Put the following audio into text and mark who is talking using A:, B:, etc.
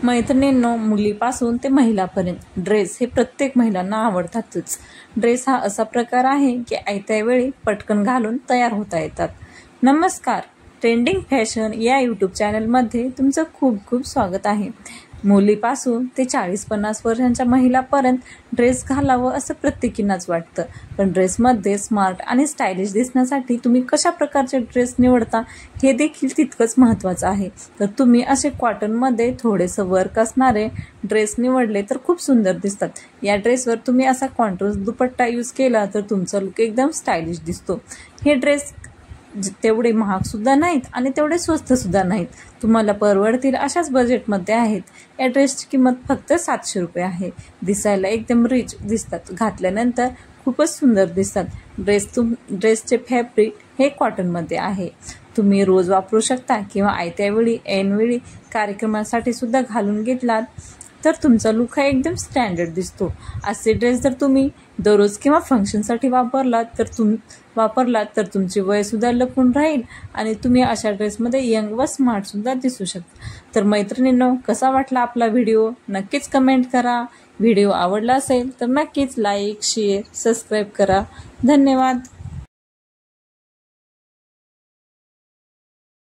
A: मैत्रिणींनो, मुलीपासून ते महिलापर्यंत ड्रेस हे प्रत्येक महिलांना आवडतातच। ड्रेस हा असा प्रकार आहे की आयत्या वेळी पटकन घालून तयार होता येतात। नमस्कार, ट्रेंडिंग फॅशन या यूट्यूब चॅनलमध्ये तुमचं खूप खूप स्वागत आहे। मुलीपासून ते 40-50 वर्षांच्या महिलापर्यंत ड्रेस घालावं असं प्रत्येकींनाच वाटतं, पण ड्रेसमध्ये स्मार्ट आणि स्टायलिश दिसण्यासाठी तुम्ही कशा प्रकारचे ड्रेस निवडता हे देखील तितकंच महत्त्वाचं आहे। तर तुम्ही असे कॉटनमध्ये थोडेसं वर्क असणारे ड्रेस निवडले तर खूप सुंदर दिसतात। या ड्रेसवर तुम्ही असा कॉन्ट्रास्ट दुपट्टा यूज केला तर तुमचा लुक एकदम स्टायलिश दिसतो। हे ड्रेस तेवढे महाग सुद्धा नाहीत आणि तेवढे स्वस्त सुद्धा नाहीत, तुम्हाला परवडतील अशाच बजेटमध्ये आहेत। या ड्रेसची किंमत फक्त 700 रुपये आहे। दिसायला एकदम रिच दिसतात, घातल्यानंतर खूपच सुंदर दिसतात। ड्रेसचे फॅब्रिक हे कॉटनमध्ये आहे। तुम्ही रोज वापरू शकता किंवा आयत्या वेळी ऐनवेळी कार्यक्रमासाठी सुद्धा घालून घेतलात तर तुमचा लुक हा एकदम स्टँडर्ड दिसतो। असे ड्रेस जर तुम्ही दररोज किंवा फंक्शनसाठी वापरलात तर तुमची वय सुद्धा लपून राहील आणि तुम्ही अशा ड्रेसमध्ये यंग व स्मार्ट सुद्धा दिसू शकता। तर मैत्रिणींनो, कसा वाटला आपला व्हिडिओ नक्कीच कमेंट करा। व्हिडिओ आवडला असेल तर नक्कीच लाईक, शेअर, सबस्क्राईब करा। धन्यवाद।